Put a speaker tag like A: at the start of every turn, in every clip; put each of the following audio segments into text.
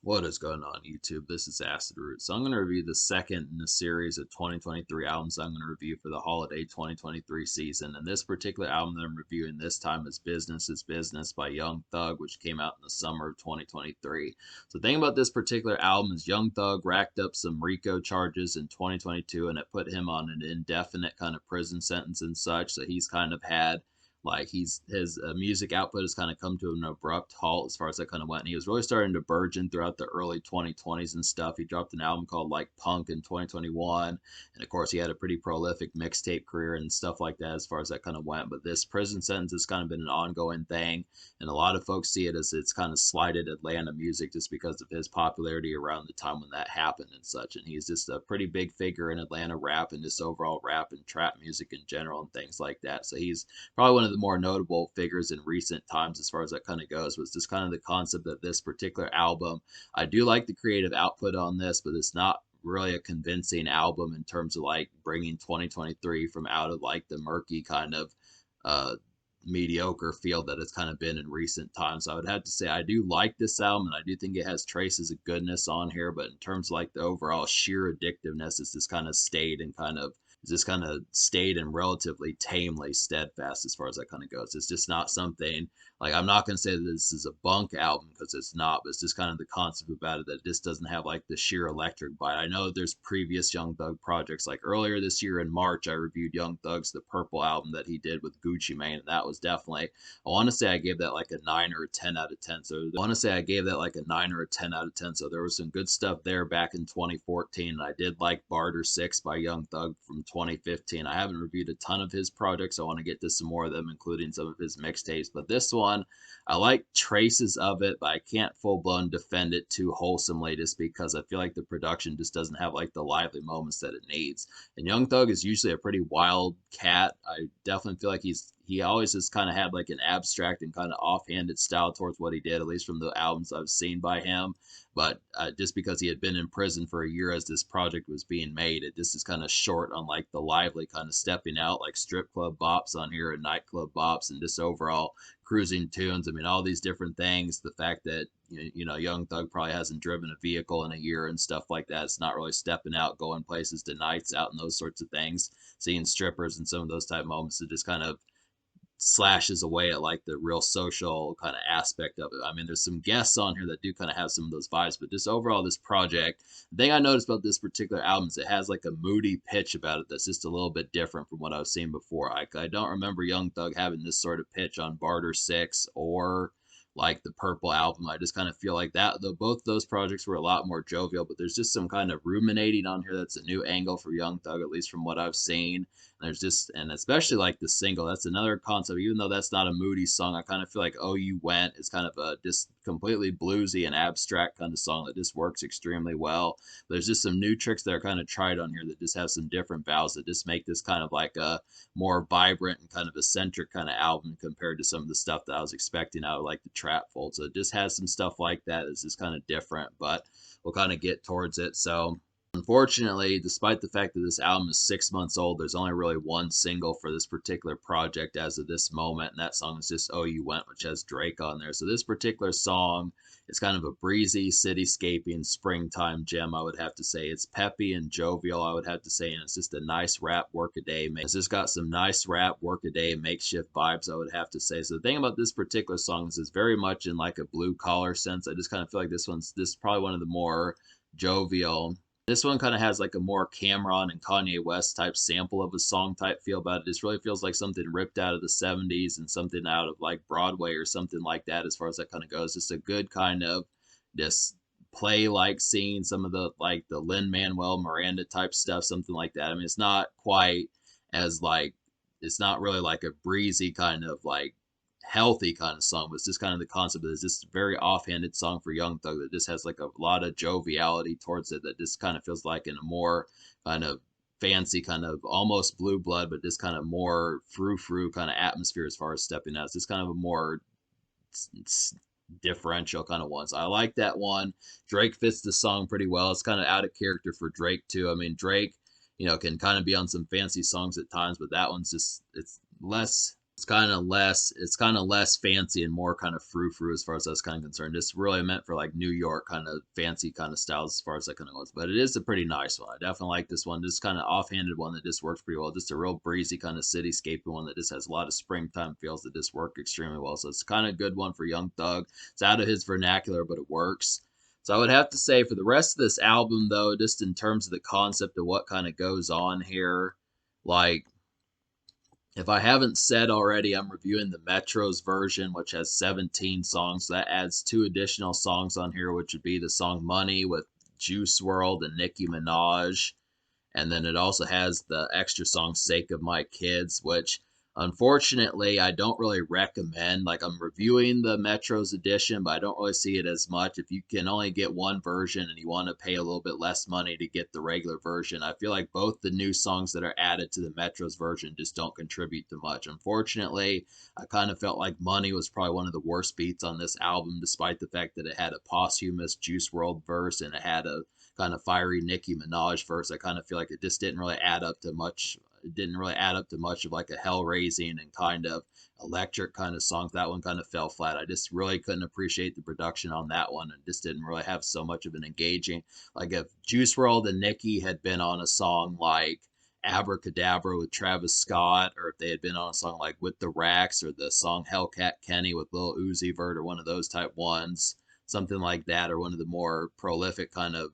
A: What is going on, YouTube? This is Acid Root. So I'm going to review the second in the series of 2023 albums I'm going to review for the holiday 2023 season. And this particular album that I'm reviewing this time is Business by Young Thug, which came out in the summer of 2023. So the thing about this particular album is Young Thug racked up some RICO charges in 2022, and it put him on an indefinite kind of prison sentence and such. So he's kind of had like his music output has kind of come to an abrupt halt as far as that kind of went. And he was really starting to burgeon throughout the early 2020s and stuff. He dropped an album called like Punk in 2021, and of course he had a pretty prolific mixtape career and stuff like that as far as that kind of went. But this prison sentence has kind of been an ongoing thing, and a lot of folks see it as it's kind of slighted Atlanta music just because of his popularity around the time when that happened and such. And he's just a pretty big figure in Atlanta rap and just overall rap and trap music in general and things like that. So he's probably one of the more notable figures in recent times as far as that kind of goes. Was just kind of the concept of this particular album. I do like the creative output on this, but it's not really a convincing album in terms of like bringing 2023 from out of like the murky kind of uh mediocre feel that it's kind of been in recent times. So I would have to say I do like this album, and I do think it has traces of goodness on here, but in terms of like the overall sheer addictiveness, it's just kind of stayed and relatively tamely steadfast as far as that kind of goes. It's just not something like I'm not going to say that this is a bunk album because it's not, but it's just kind of the concept about it that this doesn't have like the sheer electric bite. I know there's previous Young Thug projects, like earlier this year in March, I reviewed Young Thug's The Purple album that he did with Gucci Mane, and that was definitely, I want to say I gave that like a 9 or a 10 out of 10. So I want to say I gave that like a 9 or a 10 out of 10. So there was some good stuff there back in 2014. And I did like Barter 6 by Young Thug from 2015. I haven't reviewed a ton of his projects. I want to get to some more of them, including some of his mixtapes. But this one, I like traces of it, but I can't full blown defend it too wholesomely just because I feel like the production just doesn't have like the lively moments that it needs. And Young Thug is usually a pretty wild cat. I definitely feel like he always has kind of had like an abstract and kind of offhanded style towards what he did, at least from the albums I've seen by him. But just because he had been in prison for a year as this project was being made, it just is kind of short on like the lively kind of stepping out, like strip club bops on here and nightclub bops and just overall cruising tunes. I mean, all these different things. The fact that Young Thug probably hasn't driven a vehicle in a year and stuff like that. It's not really stepping out, going places to nights out and those sorts of things. Seeing strippers and some of those type moments, it just kind of slashes away at like the real social kind of aspect of it. I mean, there's some guests on here that do kind of have some of those vibes, but just overall, this project, the thing I noticed about this particular album is it has like a moody pitch about it that's just a little bit different from what I've seen before. I don't remember Young Thug having this sort of pitch on Barter 6 or like the Purple album. I just kind of feel like that, though both those projects were a lot more jovial, but there's just some kind of ruminating on here that's a new angle for Young Thug, at least from what I've seen. There's just, and especially like the single, that's another concept. Even though that's not a moody song, I kind of feel like "Oh You Went" is kind of a just completely bluesy and abstract kind of song that just works extremely well. There's just some new tricks that are kind of tried on here that just have some different vowels that just make this kind of like a more vibrant and kind of eccentric kind of album compared to some of the stuff that I was expecting out of like the trap fold. So it just has some stuff like that that's just kind of different, but we'll kind of get towards it. So unfortunately, despite the fact that this album is 6 months old, there's only really one single for this particular project as of this moment, and that song is just "Oh You Went," which has Drake on there. So this particular song is kind of a breezy, cityscaping, springtime gem, I would have to say. It's peppy and jovial, I would have to say, and it's just a nice rap workaday. It's just got some nice rap workaday makeshift vibes, I would have to say. So the thing about this particular song is it's very much in like a blue collar sense. I just kind of feel like this is probably one of the more jovial. This one kind of has like a more Cameron and Kanye West type sample of a song type feel about it. This really feels like something ripped out of the 70s and something out of like Broadway or something like that as far as that kind of goes. Just a good kind of this play like scene, some of the like the Lin-Manuel Miranda type stuff, something like that. I mean, it's not quite as like, it's not really like a breezy kind of like healthy kind of song, but it's just kind of the concept of this just very offhanded song for Young Thug that just has like a lot of joviality towards it that just kind of feels like in a more kind of fancy kind of almost blue blood, but just kind of more frou-frou kind of atmosphere as far as stepping out. It's just kind of a more differential kind of one. So I like that one. Drake fits the song pretty well. It's kind of out of character for Drake too. I mean, Drake, can kind of be on some fancy songs at times, but that one's just it's it's kind of less fancy and more kind of frou-frou as far as that's kind of concerned. It's really meant for like New York kind of fancy kind of styles as far as that kind of goes. But it is a pretty nice one. I definitely like this one. Just kind of offhanded one that just works pretty well. Just a real breezy kind of cityscape one that just has a lot of springtime feels that just work extremely well. So it's kind of a good one for Young Thug. It's out of his vernacular, but it works. So I would have to say for the rest of this album, though, just in terms of the concept of what kind of goes on here, like if I haven't said already, I'm reviewing the Metro's version, which has 17 songs. That adds 2 additional songs on here, which would be the song Money with Juice WRLD and Nicki Minaj. And then it also has the extra song Sake of My Kids, which unfortunately I don't really recommend. Like I'm reviewing the Metro's edition, but I don't really see it as much. If you can only get one version and you want to pay a little bit less money to get the regular version, I feel like both the new songs that are added to the Metro's version just don't contribute to much. Unfortunately, I kind of felt like Money was probably one of the worst beats on this album, despite the fact that it had a posthumous Juice WRLD verse and it had a kind of fiery Nicki Minaj verse. I kind of feel like it just didn't really add up to much. It didn't really add up to much of like a hell raising and kind of electric kind of song. That one kind of fell flat. I just really couldn't appreciate the production on that one and just didn't really have so much of an engaging. Like if Juice WRLD and Nicki had been on a song like Abracadabra with Travis Scott, or if they had been on a song like With the Racks or the song Hellcat Kenny with Lil Uzi Vert or one of those type ones, something like that, or one of the more prolific kind of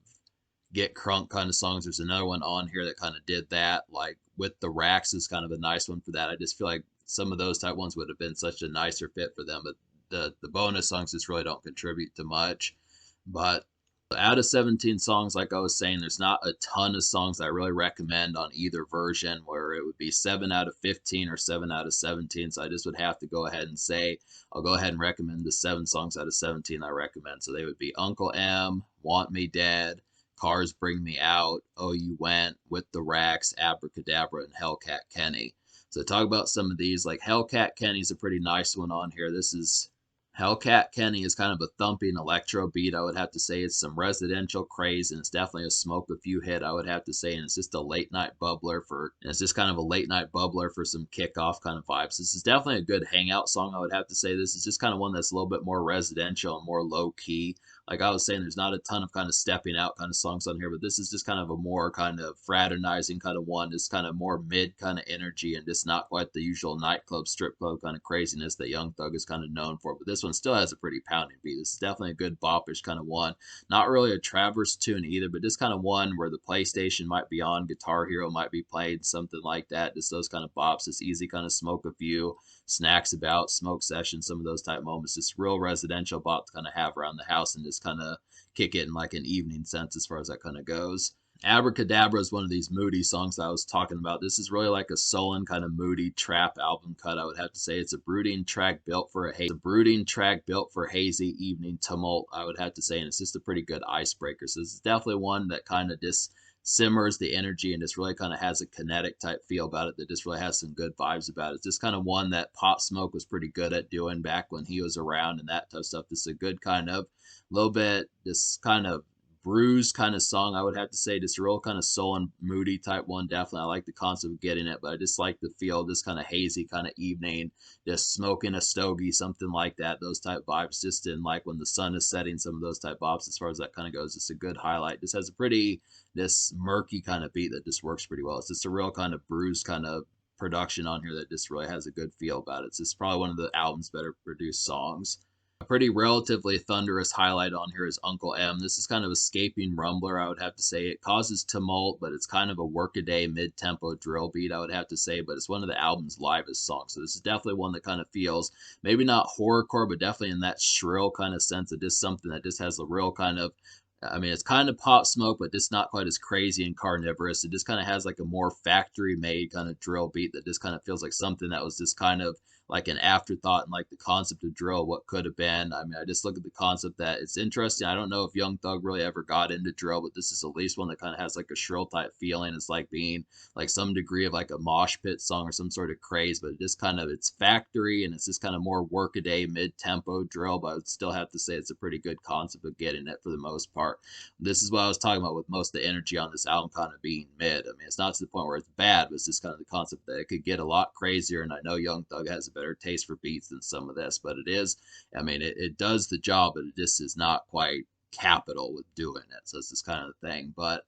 A: get crunk kind of songs. There's another one on here that kind of did that, like With the Racks is kind of a nice one for that. I just feel like some of those type ones would have been such a nicer fit for them, but the bonus songs just really don't contribute to much. But out of 17 songs, like I was saying, there's not a ton of songs I really recommend on either version, where it would be 7 out of 15 or 7 out of 17. So I just would have to go ahead and say I'll go ahead and recommend the 7 songs out of 17 I recommend. So they would be Uncle M, Want Me Dead, Cars Bring Me Out, Oh You Went, With the Racks, Abracadabra, and Hellcat Kenny. So talk about some of these. Like Hellcat Kenny's a pretty nice one on here. This is Hellcat Kenny is kind of a thumping electro beat. I would have to say it's some residential craze, and it's definitely a smoke a few hit. I would have to say, and it's just a late night bubbler for. And it's just kind of a late night bubbler for some kickoff kind of vibes. This is definitely a good hangout song. I would have to say this is just kind of one that's a little bit more residential and more low key. Like I was saying, there's not a ton of kind of stepping out kind of songs on here, but this is just kind of a more kind of fraternizing kind of one. Just kind of more mid kind of energy and just not quite the usual nightclub, strip club kind of craziness that Young Thug is kind of known for. But this one still has a pretty pounding beat. This is definitely a good bopish kind of one. Not really a Traverse tune either, but just kind of one where the PlayStation might be on, Guitar Hero might be played, something like that. Just those kind of bops. Just easy kind of smoke a few snacks about, smoke sessions, some of those type moments. Just real residential bop to kind of have around the house and just kind of kick it in like an evening sense as far as that kind of goes. Abracadabra is one of these moody songs I was talking about. This is really like a sullen kind of moody trap album cut. I would have to say it's a brooding track built for a hazy evening tumult. I would have to say, and it's just a pretty good icebreaker. So this is definitely one that kind of just simmers the energy and just really kind of has a kinetic type feel about it that just really has some good vibes about it. It's just kind of one that Pop Smoke was pretty good at doing back when he was around and that type of stuff. This is a good kind of little bit, this kind of bruised kind of song. I would have to say just a real kind of soul and moody type one. Definitely, I like the concept of getting it, but I just like the feel, this kind of hazy kind of evening, just smoking a stogie, something like that. Those type vibes, just in like when the sun is setting, some of those type bops. As far as that kind of goes, it's a good highlight. Just has a pretty this murky kind of beat that just works pretty well. It's just a real kind of bruised kind of production on here that just really has a good feel about it. It's just probably one of the album's better produced songs. A pretty relatively thunderous highlight on here is Uncle M. This is kind of a escaping rumbler, I would have to say. It causes tumult, but it's kind of a workaday mid-tempo drill beat, I would have to say, but it's one of the album's livest songs. So this is definitely one that kind of feels maybe not horrorcore, but definitely in that shrill kind of sense of just something that just has a real kind of it's kind of Pop Smoke, but just not quite as crazy and carnivorous. It just kind of has like a more factory made kind of drill beat that just kind of feels like something that was just kind of like an afterthought and like the concept of drill, what could have been. I mean, I just look at the concept that it's interesting. I don't know if Young Thug really ever got into drill, but this is at least one that kind of has like a shrill type feeling. It's like being like some degree of like a mosh pit song or some sort of craze, but it just kind of it's factory and it's just kind of more workaday mid tempo drill. But I would still have to say it's a pretty good concept of getting it for the most part. This is what I was talking about with most of the energy on this album kind of being mid. I mean, it's not to the point where it's bad, but it's just kind of the concept that it could get a lot crazier. And I know Young Thug has a better taste for beats than some of this, but it is, I mean, it does the job, but it just is not quite capital with doing it. So it's this kind of thing. But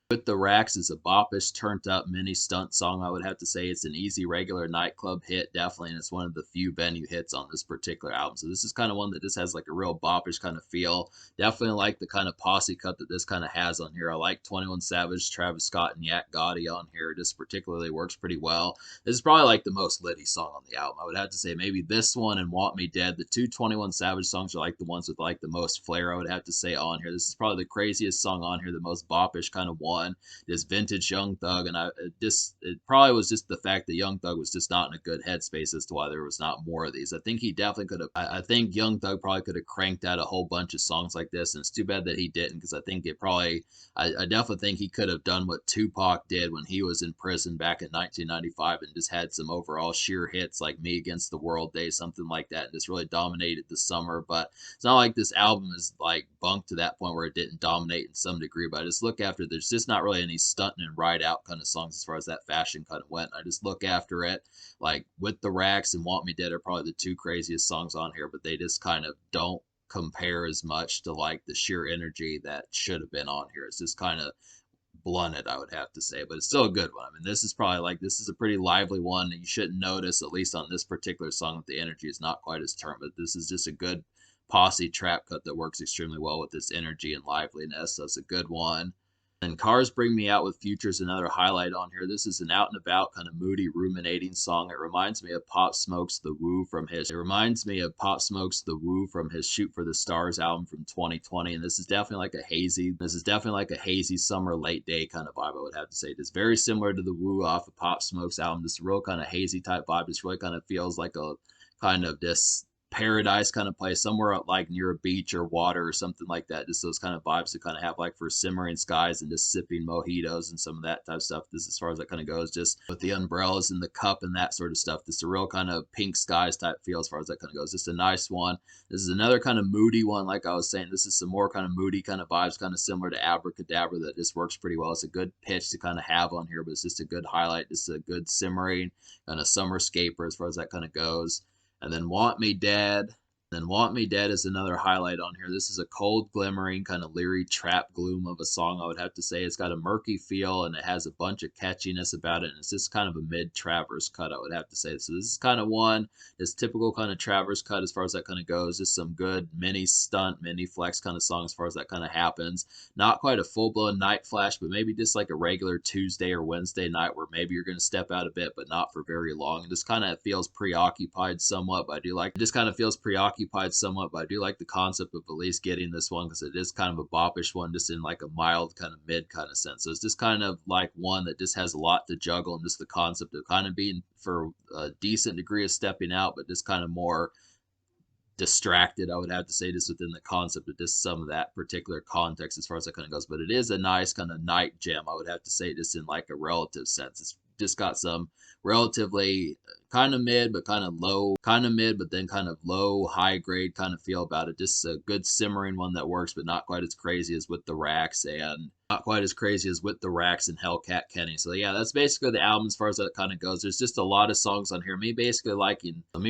A: with the Racks is a boppish, turned up mini stunt song. I would have to say it's an easy regular nightclub hit, definitely, and it's one of the few venue hits on this particular album. So this is kind of one that just has like a real boppish kind of feel. Definitely like the kind of posse cut that this kind of has on here. I like 21 Savage, Travis Scott, and Yak Gotti on here. Just particularly works pretty well. This is probably like the most litty song on the album. I would have to say maybe this one and Want Me Dead. The two 21 Savage songs are like the ones with like the most flair, I would have to say, on here. This is probably the craziest song on here, the most boppish kind of one. This vintage Young Thug, and it probably was just the fact that Young Thug was just not in a good headspace as to why there was not more of these. I think he definitely could have. I think Young Thug probably could have cranked out a whole bunch of songs like this, and it's too bad that he didn't, because I think it probably. I definitely think he could have done what Tupac did when he was in prison back in 1995 and just had some overall sheer hits like Me Against the World Day, something like that, and just really dominated the summer. But it's not like this album is like bunked to that point where it didn't dominate in some degree. But I just look after, there's just not really any stunting and ride out kind of songs as far as that fashion kind of went. I just look after it, like With the Racks and Want Me Dead are probably the two craziest songs on here, but they just kind of don't compare as much to like the sheer energy that should have been on here. It's just kind of blunted, I would have to say, but it's still a good one. I mean, this is probably like, this is a pretty lively one, and you shouldn't notice, at least on this particular song, that the energy is not quite as turned, but this is just a good posse trap cut that works extremely well with this energy and liveliness. So it's a good one. And Cars Bring Me Out with Future's another highlight on here. This is an out and about kind of moody, ruminating song. It reminds me of Pop Smoke's The Woo from his. It reminds me of Pop Smoke's The Woo from his Shoot for the Stars album from 2020. And this is definitely like a hazy. This is definitely like a hazy summer late day kind of vibe, I would have to say. It's very similar to The Woo off of Pop Smoke's album. This real kind of hazy type vibe. This really kind of feels like a kind of this paradise kind of place, somewhere like near a beach or water or something like that. Just those kind of vibes to kind of have like for simmering skies and just sipping mojitos and some of that type of stuff. This, as far as that kind of goes, just with the umbrellas and the cup and that sort of stuff. This is a real kind of pink skies type feel as far as that kind of goes. Just a nice one. This is another kind of moody one, like I was saying. This is some more kind of moody kind of vibes, kind of similar to Abracadabra, that just works pretty well. It's a good pitch to kind of have on here, but it's just a good highlight, just a good simmering kind of summer scaper as far as that kind of goes. And then Want Me Dead. Then Want Me Dead is another highlight on here. This is a cold, glimmering, kind of leery trap gloom of a song, I would have to say. It's got a murky feel, and it has a bunch of catchiness about it, and it's just kind of a mid-Travers cut, I would have to say. So this is kind of one, this typical kind of Travers cut as far as that kind of goes. Just some good mini stunt, mini flex kind of song as far as that kind of happens. Not quite a full-blown night flash, but maybe just like a regular Tuesday or Wednesday night where maybe you're going to step out a bit, but not for very long. It just kind of feels preoccupied somewhat, but I do like, it just kind of feels preoccupied somewhat, but I do like the concept of at least getting this one, because it is kind of a boppish one, just in like a mild kind of mid kind of sense. So it's just kind of like one that just has a lot to juggle, and just the concept of kind of being for a decent degree of stepping out, but just kind of more distracted, I would have to say, just within the concept of just some of that particular context as far as that kind of goes. But it is a nice kind of night gem, I would have to say, just in like a relative sense. It's just got some relatively kind of mid, but kind of low, kind of mid, but then kind of low, high grade kind of feel about it. Just a good simmering one that works, but not quite as crazy as With the Racks, and not quite as crazy as With the Racks and Hellcat Kenny. So yeah, that's basically the album as far as that kind of goes. There's just a lot of songs on here. Me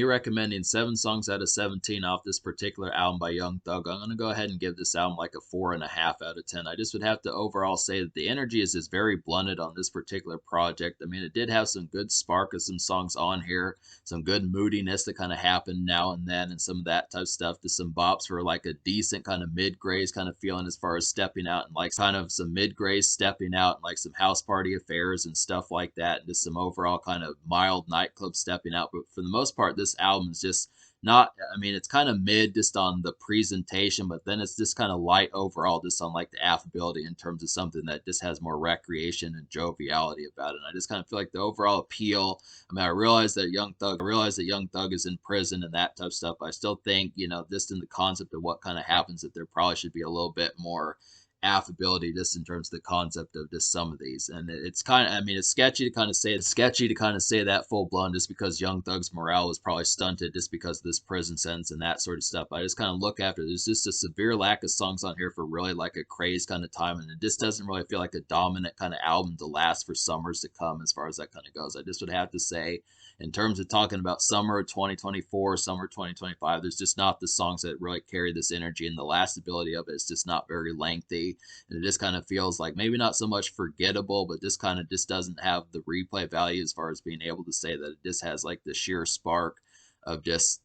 A: recommending 7 songs out of 17 off this particular album by Young Thug. I'm gonna go ahead and give this album like a 4.5 out of 10. I just would have to overall say that the energy is just very blunted on this particular project. I mean, it did have some good spark of some songs on here, some good moodiness that kind of happened now and then, and some of that type of stuff. To some bops for like a decent kind of mid-grays kind of feeling as far as stepping out, and like kind of some mid-grays stepping out, and like some house party affairs and stuff like that, and just some overall kind of mild nightclub stepping out. But for the most part, this album is just not, I mean, it's kind of mid just on the presentation, but then it's just kind of light overall, just on like the affability in terms of something that just has more recreation and joviality about it. And I just kind of feel like the overall appeal, I mean, I realize that Young Thug is in prison and that type of stuff. I still think, you know, just in the concept of what kind of happens, that there probably should be a little bit more affability just in terms of the concept of just some of these. And it's kind of, I mean, it's sketchy to kind of say that full blown just because Young Thug's morale was probably stunted just because of this prison sentence and that sort of stuff. I just kind of look after, there's just a severe lack of songs on here for really like a crazed kind of time. And it just doesn't really feel like a dominant kind of album to last for summers to come as far as that kind of goes. I just would have to say, in terms of talking about summer 2024, summer 2025, there's just not the songs that really carry this energy, and the lastability of it is just not very lengthy. And it just kind of feels like maybe not so much forgettable, but just kind of just doesn't have the replay value as far as being able to say that it just has like the sheer spark of just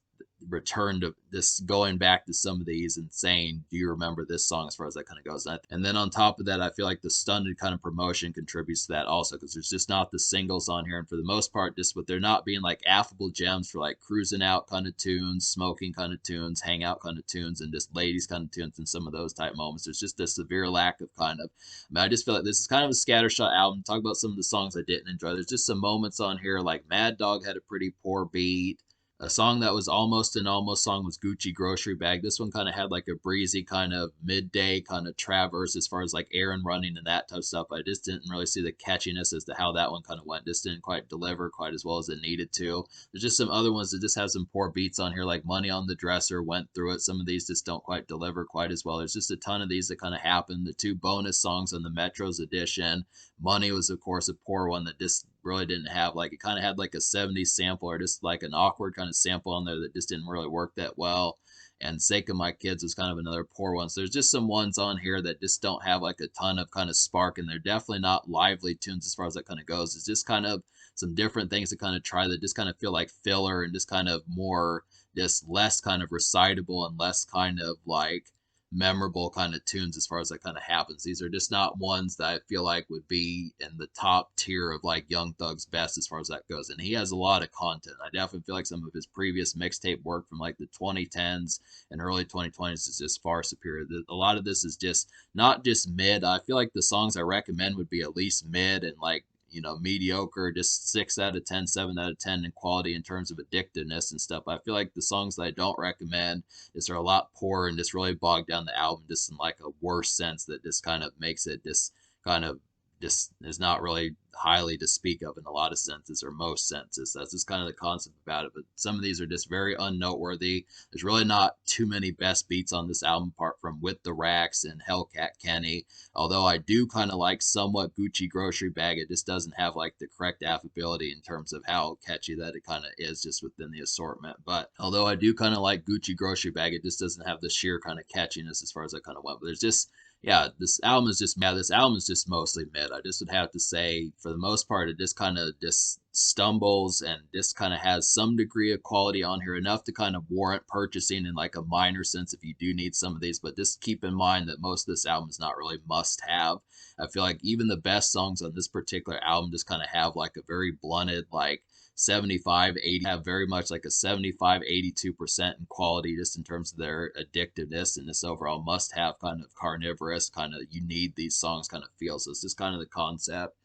A: return to this, going back to some of these and saying, do you remember this song, as far as that kind of goes. And then on top of that, I feel like the stunted kind of promotion contributes to that also, because there's just not the singles on here, and for the most part, just with there not being like affable gems for like cruising out kind of tunes, smoking kind of tunes, hangout kind of tunes, and just ladies kind of tunes, and some of those type moments, there's just a severe lack of kind of, I mean, I just feel like this is kind of a scattershot album. Talk about some of the songs I didn't enjoy, there's just some moments on here like Mad Dog had a pretty poor beat. A song that was almost an almost song was Gucci Grocery Bag. This one kind of had like a breezy kind of midday kind of traverse as far as like Aaron running and that type of stuff. I just didn't really see the catchiness as to how that one kind of went. Just didn't quite deliver quite as well as it needed to. There's just some other ones that just have some poor beats on here, like Money on the Dresser, went through it. Some of these just don't quite deliver quite as well. There's just a ton of these that kind of happen. The two bonus songs on the Metros edition, Money was of course a poor one that just really didn't have like, it kind of had like a 70s sample or just like an awkward kind of sample on there that just didn't really work that well. And Sake of My Kids was kind of another poor one. So there's just some ones on here that just don't have like a ton of kind of spark, and they're definitely not lively tunes as far as that kind of goes. It's just kind of some different things to kind of try that just kind of feel like filler and just kind of more, just less kind of recitable and less kind of like memorable kind of tunes as far as that kind of happens. These are just not ones that I feel like would be in the top tier of like Young Thug's best as far as that goes. And he has a lot of content. I definitely feel like some of his previous mixtape work from like the 2010s and early 2020s is just far superior. A lot of this is just not just mid. I feel like the songs I recommend would be at least mid and like, you know, mediocre, just 6 out of 10, 7 out of 10 in quality in terms of addictiveness and stuff. I feel like the songs that I don't recommend just are a lot poorer and just really bog down the album just in like a worse sense that just kind of makes it just kind of just is not really highly to speak of in a lot of senses or most senses. That's just kind of the concept about it. But some of these are just very unnoteworthy. There's really not too many best beats on this album apart from With the Racks and Hellcat Kenny. Although I do kind of like somewhat Gucci Grocery Bag, it just doesn't have like the correct affability in terms of how catchy that it kind of is just within the assortment. But although I do kind of like Gucci Grocery Bag, it just doesn't have the sheer kind of catchiness as far as I kind of went. But there's just, yeah, this album is just, yeah, this album is just mostly mid. I just would have to say, for the most part, it just kind of just stumbles and just kind of has some degree of quality on here, enough to kind of warrant purchasing in like a minor sense if you do need some of these. But just keep in mind that most of this album is not really must have. I feel like even the best songs on this particular album just kind of have like a very blunted, like 75, 80, have very much like a 75, 82% in quality just in terms of their addictiveness and this overall must have kind of carnivorous kind of, you need these songs kind of feel. So it's just kind of the concept.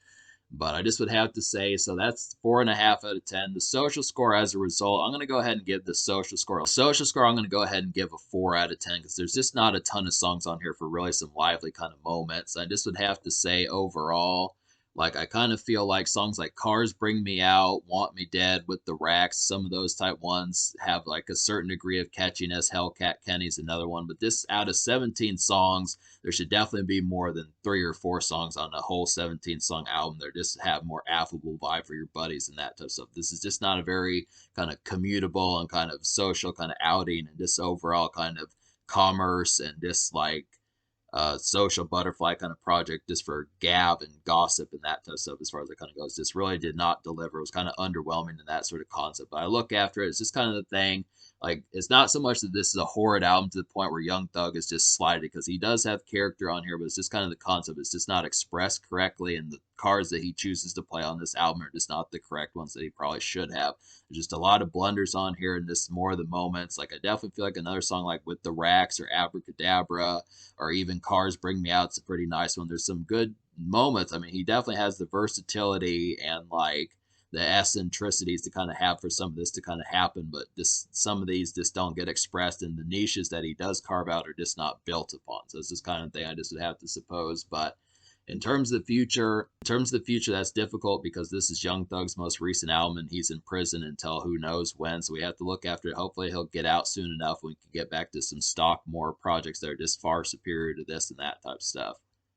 A: But I just would have to say, so that's 4.5 out of 10. The social score as a result, I'm going to go ahead and give the social score. Social score, I'm going to go ahead and give a 4 out of 10 because there's just not a ton of songs on here for really some lively kind of moments. I just would have to say overall, like I kind of feel like songs like Cars Bring Me Out, Want Me Dead, With the Racks, some of those type ones have like a certain degree of catchiness. Hellcat Kenny's another one. But this, out of 17 songs, there should definitely be more than 3 or 4 songs on a whole 17 song album that just have more affable vibe for your buddies and that type of stuff. This is just not a very kind of commutable and kind of social kind of outing, and just overall kind of commerce and just like social butterfly kind of project just for gab and gossip and that type of stuff as far as it kind of goes. Just really did not deliver. It was kind of underwhelming in that sort of concept. But I look after it, it's just kind of the thing. Like, it's not so much that this is a horrid album to the point where Young Thug is just sliding, because he does have character on here, but it's just kind of the concept. It's just not expressed correctly, and the cards that he chooses to play on this album are just not the correct ones that he probably should have. There's just a lot of blunders on here, and just more of the moments. Like, I definitely feel like another song like With the Racks or Abracadabra or even Cars Bring Me Out, it's a pretty nice one. There's some good moments. I mean, he definitely has the versatility and like the eccentricities to kind of have for some of this to kind of happen, but just some of these just don't get expressed, and the niches that he does carve out are just not built upon. So it's this kind of thing I just would have to suppose. But in terms of the future, that's difficult because this is Young Thug's most recent album, and he's in prison until who knows when. So we have to look after it. Hopefully, he'll get out soon enough. We can get back to some stock more projects that are just far superior to this and that type of stuff.